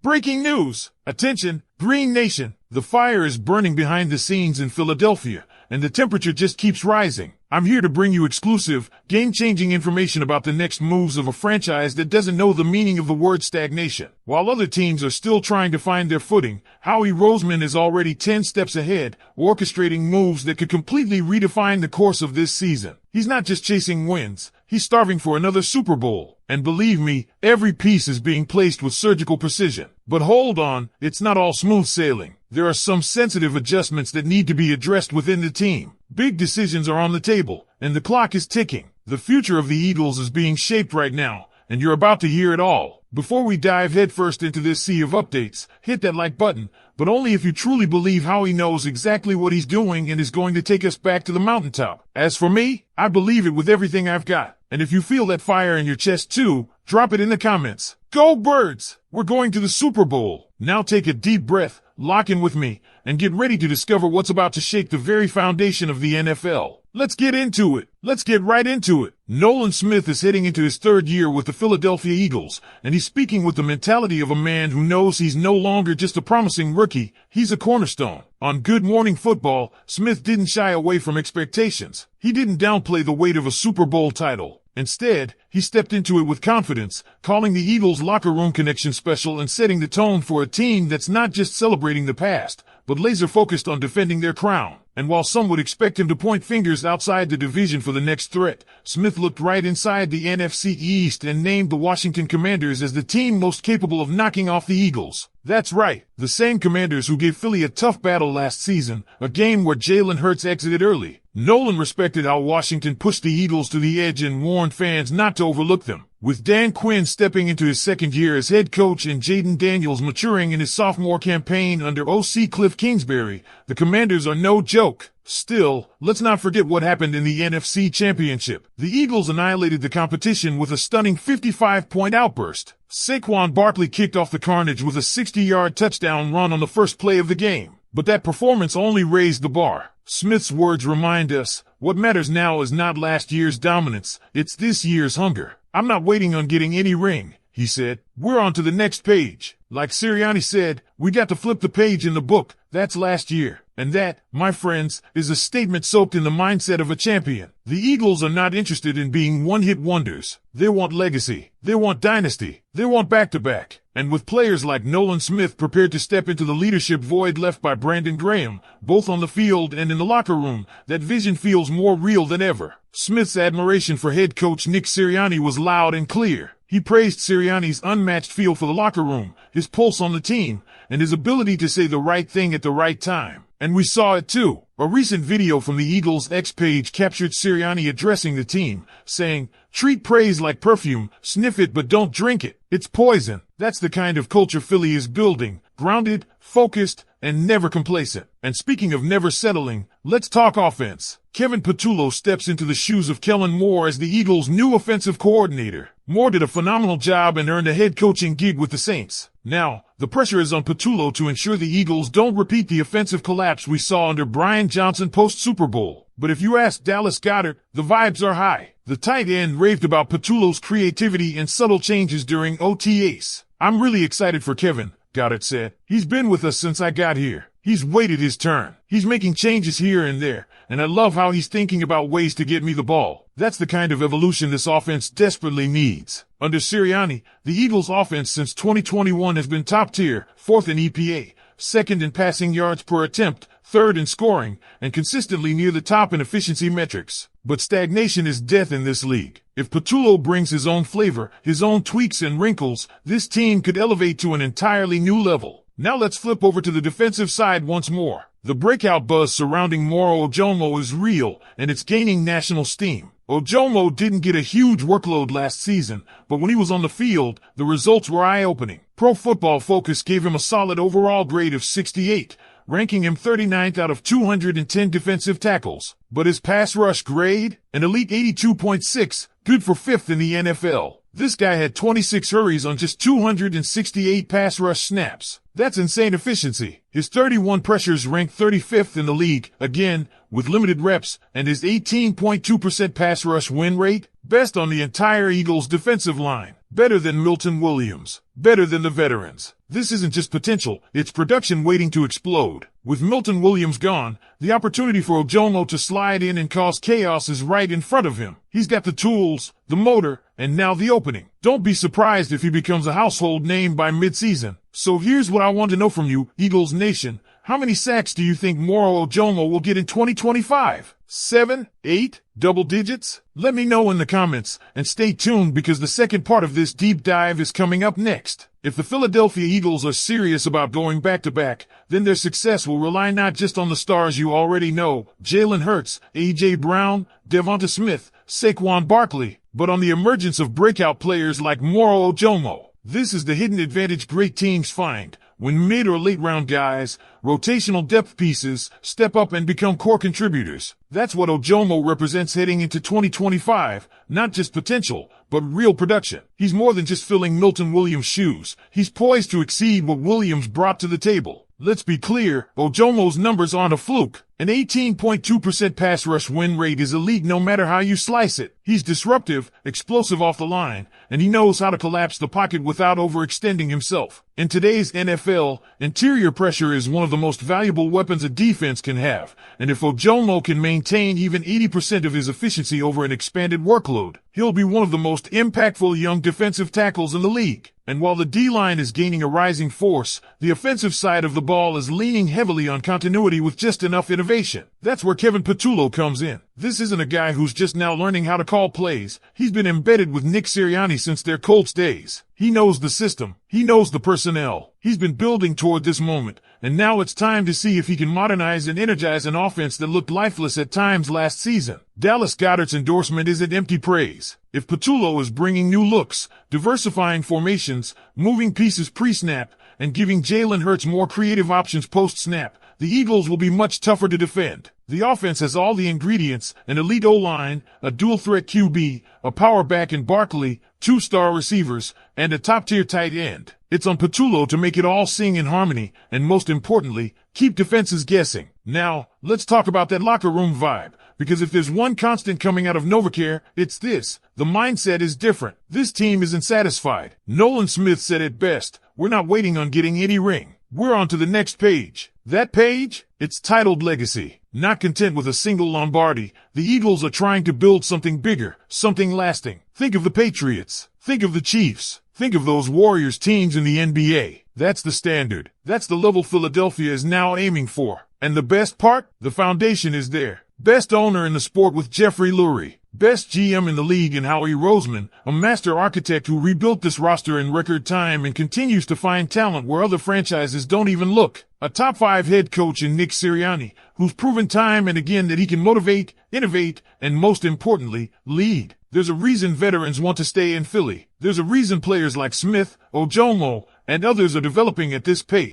Breaking news! Attention, Green Nation! The fire is burning behind the scenes in Philadelphia, and the temperature just keeps rising. I'm here to bring you exclusive, game-changing information about the next moves of a franchise that doesn't know the meaning of the word stagnation. While other teams are still trying to find their footing, Howie Roseman is already 10 steps ahead, orchestrating moves that could completely redefine the course of this season. He's not just chasing wins, he's starving for another Super Bowl. And believe me, every piece is being placed with surgical precision. But hold on, it's not all smooth sailing. There are some sensitive adjustments that need to be addressed within the team. Big decisions are on the table, and the clock is ticking. The future of the Eagles is being shaped right now, and you're about to hear it all. Before we dive headfirst into this sea of updates, hit that like button, but only if you truly believe Howie knows exactly what he's doing and is going to take us back to the mountaintop. As for me, I believe it with everything I've got. And if you feel that fire in your chest too, drop it in the comments. Go Birds! We're going to the Super Bowl. Now take a deep breath, lock in with me, and get ready to discover what's about to shake the very foundation of the NFL. Let's get into it. Let's get right into it. Nolan Smith is heading into his third year with the Philadelphia Eagles, and he's speaking with the mentality of a man who knows he's no longer just a promising rookie, he's a cornerstone. On Good Morning Football, Smith didn't shy away from expectations. He didn't downplay the weight of a Super Bowl title. Instead, he stepped into it with confidence, calling the Eagles' locker room connection special and setting the tone for a team that's not just celebrating the past, but laser-focused on defending their crown. And while some would expect him to point fingers outside the division for the next threat, Smith looked right inside the NFC East and named the Washington Commanders as the team most capable of knocking off the Eagles. That's right, the same Commanders who gave Philly a tough battle last season, a game where Jalen Hurts exited early. Nolan respected how Washington pushed the Eagles to the edge and warned fans not to overlook them. With Dan Quinn stepping into his second year as head coach and Jaden Daniels maturing in his sophomore campaign under OC Cliff Kingsbury, the Commanders are no joke. Still, let's not forget what happened in the NFC Championship. The Eagles annihilated the competition with a stunning 55-point outburst. Saquon Barkley kicked off the carnage with a 60-yard touchdown run on the first play of the game. But that performance only raised the bar. Smith's words remind us, what matters now is not last year's dominance, it's this year's hunger. I'm not waiting on getting any ring, he said. We're on to the next page. Like Sirriani said, we got to flip the page in the book. That's last year. And that, my friends, is a statement soaked in the mindset of a champion. The Eagles are not interested in being one-hit wonders. They want legacy. They want dynasty. They want back-to-back. And with players like Nolan Smith prepared to step into the leadership void left by Brandon Graham, both on the field and in the locker room, that vision feels more real than ever. Smith's admiration for head coach Nick Sirianni was loud and clear. He praised Sirianni's unmatched feel for the locker room, his pulse on the team, and his ability to say the right thing at the right time. And we saw it too. A recent video from the Eagles' X page captured Sirianni addressing the team, saying, "Treat praise like perfume, sniff it but don't drink it. It's poison." That's the kind of culture Philly is building, grounded, focused, and never complacent. And speaking of never settling, let's talk offense. Kevin Patulo steps into the shoes of Kellen Moore as the Eagles' new offensive coordinator. Moore did a phenomenal job and earned a head coaching gig with the Saints. Now, the pressure is on Patulo to ensure the Eagles don't repeat the offensive collapse we saw under Brian Johnson post-Super Bowl. But if you ask Dallas Goedert, the vibes are high. The tight end raved about Patulo's creativity and subtle changes during OTAs. "I'm really excited for Kevin," Goedert said. "He's been with us since I got here. He's waited his turn. He's making changes here and there, and I love how he's thinking about ways to get me the ball." That's the kind of evolution this offense desperately needs. Under Sirianni, the Eagles' offense since 2021 has been top tier, 4th in EPA, 2nd in passing yards per attempt, 3rd in scoring, and consistently near the top in efficiency metrics. But stagnation is death in this league. If Patulo brings his own flavor, his own tweaks and wrinkles, this team could elevate to an entirely new level. Now let's flip over to the defensive side once more. The breakout buzz surrounding Moro Ojono is real, and it's gaining national steam. Ojono didn't get a huge workload last season, but when he was on the field, the results were eye-opening. Pro Football Focus gave him a solid overall grade of 68, ranking him 39th out of 210 defensive tackles. But his pass rush grade? An elite 82.6, good for 5th in the NFL. This guy had 26 hurries on just 268 pass rush snaps. That's insane efficiency. His 31 pressures ranked 35th in the league, again, with limited reps, and his 18.2% pass rush win rate, best on the entire Eagles defensive line. Better than Milton Williams. Better than the veterans. This isn't just potential, it's production waiting to explode. With Milton Williams gone, the opportunity for Ojono to slide in and cause chaos is right in front of him. He's got the tools, the motor, and now the opening. Don't be surprised if he becomes a household name by midseason. So here's what I want to know from you, Eagles Nation. How many sacks do you think Moro Ojono will get in 2025? 7? 8? Double digits? Let me know in the comments, and stay tuned because the second part of this deep dive is coming up next. If the Philadelphia Eagles are serious about going back-to-back, then their success will rely not just on the stars you already know, Jalen Hurts, A.J. Brown, DeVonta Smith, Saquon Barkley, but on the emergence of breakout players like Moro Ojono. This is the hidden advantage great teams find when mid or late round guys, rotational depth pieces, step up and become core contributors. That's what Ojono represents heading into 2025, not just potential, but real production. He's more than just filling Milton Williams' shoes. He's poised to exceed what Williams brought to the table. Let's be clear, Ojono's numbers aren't a fluke. An 18.2% pass rush win rate is elite no matter how you slice it. He's disruptive, explosive off the line, and he knows how to collapse the pocket without overextending himself. In today's NFL, interior pressure is one of the most valuable weapons a defense can have, and if Ojono can maintain even 80% of his efficiency over an expanded workload, he'll be one of the most impactful young defensive tackles in the league. And while the D-line is gaining a rising force, the offensive side of the ball is leaning heavily on continuity with just enough innovation. That's where Kevin Patulo comes in. This isn't a guy who's just now learning how to call plays. He's been embedded with Nick Sirriani since their Colts days. He knows the system. He knows the personnel. He's been building toward this moment, and now it's time to see if he can modernize and energize an offense that looked lifeless at times last season. Dallas Goedert's endorsement isn't empty praise. If Patulo is bringing new looks, diversifying formations, moving pieces pre-snap, and giving Jalen Hurts more creative options post-snap, the Eagles will be much tougher to defend. The offense has all the ingredients: an elite O-line, a dual-threat QB, a power back in Barkley, 2-star receivers, and a top-tier tight end. It's on Patulo to make it all sing in harmony, and most importantly, keep defenses guessing. Now, let's talk about that locker room vibe, because if there's one constant coming out of Novacare, it's this: the mindset is different. This team isn't satisfied. Nolan Smith said it best: "We're not waiting on getting any ring. We're on to the next page." That page? It's titled Legacy. Not content with a single Lombardi, the Eagles are trying to build something bigger, something lasting. Think of the Patriots. Think of the Chiefs. Think of those Warriors teams in the NBA. That's the standard. That's the level Philadelphia is now aiming for. And the best part? The foundation is there. Best owner in the sport with Jeffrey Lurie. Best GM in the league in Howie Roseman, a master architect who rebuilt this roster in record time and continues to find talent where other franchises don't even look. A top 5 head coach in Nick Sirianni, who's proven time and again that he can motivate, innovate, and most importantly, lead. There's a reason veterans want to stay in Philly. There's a reason players like Smith, Ojono, and others are developing at this pace.